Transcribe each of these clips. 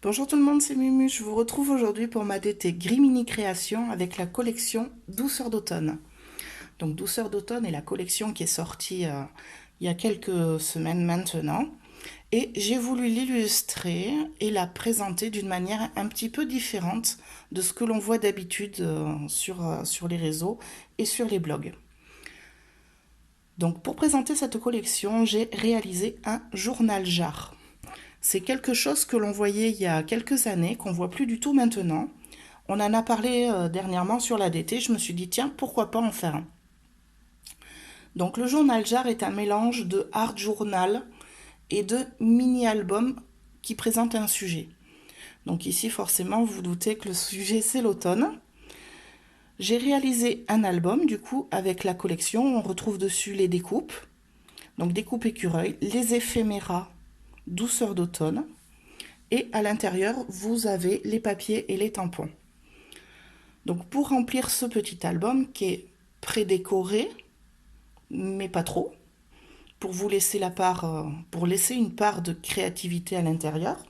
Bonjour tout le monde, c'est Mumu. Je vous retrouve aujourd'hui pour ma DT Grimini Création avec la collection Douceur d'automne. Donc Douceur d'automne est la collection qui est sortie il y a quelques semaines maintenant. Et j'ai voulu l'illustrer et la présenter d'une manière un petit peu différente de ce que l'on voit d'habitude sur les réseaux et sur les blogs. Donc pour présenter cette collection, j'ai réalisé un journal jar. C'est quelque chose que l'on voyait il y a quelques années, qu'on voit plus du tout maintenant. On en a parlé dernièrement sur la DT, je me suis dit tiens, pourquoi pas en faire un. Donc le journal jar est un mélange de art journal et de mini-album qui présente un sujet. Donc ici forcément vous vous doutez que le sujet c'est l'automne. J'ai réalisé un album du coup avec la collection, on retrouve dessus les découpes, donc découpe écureuil, les éphéméras, douceur d'automne, et à l'intérieur vous avez les papiers et les tampons. Donc pour remplir ce petit album qui est pré-décoré, mais pas trop, pour vous laisser pour laisser une part de créativité à l'intérieur,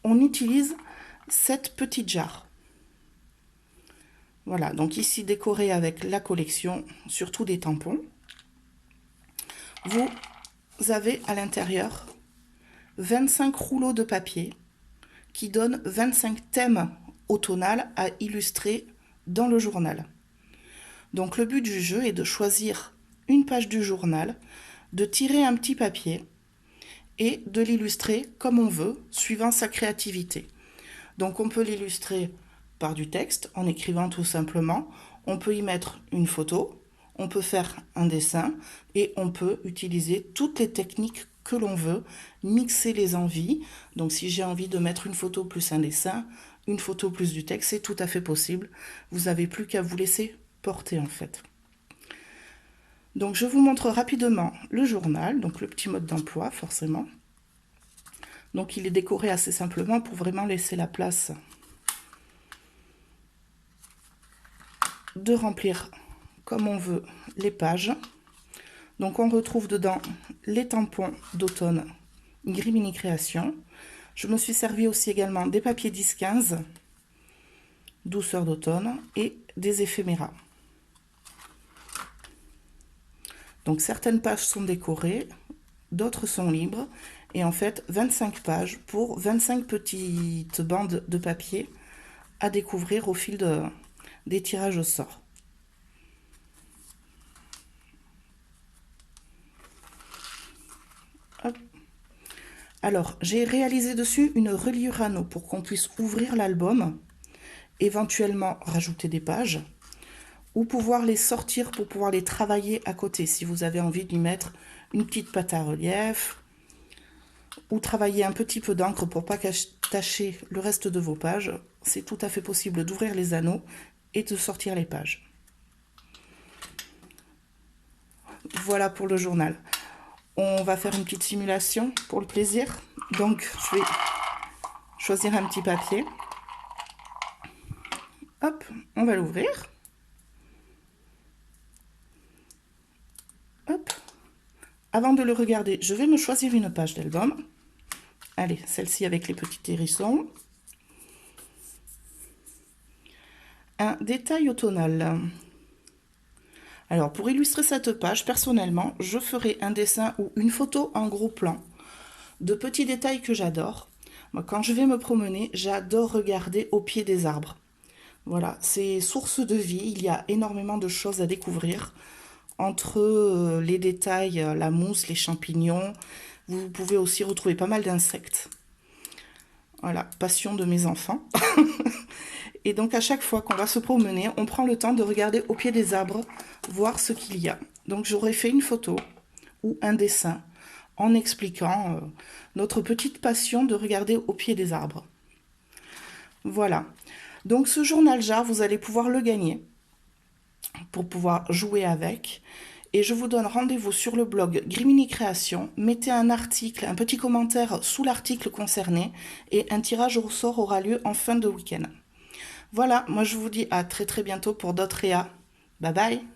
on utilise cette petite jarre. Voilà, donc ici décoré avec la collection, surtout des tampons. Vous avez à l'intérieur 25 rouleaux de papier qui donnent 25 thèmes automnal à illustrer dans le journal. Donc le but du jeu est de choisir une page du journal, de tirer un petit papier et de l'illustrer comme on veut, suivant sa créativité. Donc on peut l'illustrer par du texte, en écrivant tout simplement, on peut y mettre une photo, on peut faire un dessin et on peut utiliser toutes les techniques que l'on veut, mixer les envies. Donc si j'ai envie de mettre une photo plus un dessin, une photo plus du texte, c'est tout à fait possible. Vous n'avez plus qu'à vous laisser porter en fait. Donc je vous montre rapidement le journal, donc le petit mode d'emploi forcément. Donc il est décoré assez simplement pour vraiment laisser la place de remplir comme on veut les pages. Donc on retrouve dedans les tampons d'automne Grimini Création. Je me suis servi aussi également des papiers 10-15, douceur d'automne, et des éphéméras. Donc certaines pages sont décorées, d'autres sont libres, et en fait 25 pages pour 25 petites bandes de papier à découvrir au fil des tirages au sort. Hop. Alors, j'ai réalisé dessus une reliure anneau pour qu'on puisse ouvrir l'album, éventuellement rajouter des pages, ou pouvoir les sortir pour pouvoir les travailler à côté, si vous avez envie d'y mettre une petite pâte à relief, ou travailler un petit peu d'encre pour pas tacher le reste de vos pages. C'est tout à fait possible d'ouvrir les anneaux et de sortir les pages. Voilà pour le journal. On va faire une petite simulation pour le plaisir. Donc, je vais choisir un petit papier. Hop, on va l'ouvrir. Hop. Avant de le regarder, je vais me choisir une page d'album. Allez, celle-ci avec les petits hérissons. Un détail automnal. Alors, pour illustrer cette page, personnellement, je ferai un dessin ou une photo en gros plan de petits détails que j'adore. Moi, quand je vais me promener, j'adore regarder au pied des arbres. Voilà, c'est source de vie, il y a énormément de choses à découvrir. Entre les détails, la mousse, les champignons, vous pouvez aussi retrouver pas mal d'insectes. Voilà, passion de mes enfants. Et donc à chaque fois qu'on va se promener, on prend le temps de regarder au pied des arbres, voir ce qu'il y a. Donc j'aurais fait une photo ou un dessin en expliquant notre petite passion de regarder au pied des arbres. Voilà. Donc ce journal jar, vous allez pouvoir le gagner pour pouvoir jouer avec. Et je vous donne rendez-vous sur le blog Grimini Création. Mettez un article, un petit commentaire sous l'article concerné et un tirage au sort aura lieu en fin de week-end. Voilà, moi je vous dis à très bientôt pour d'autres réas. Bye bye!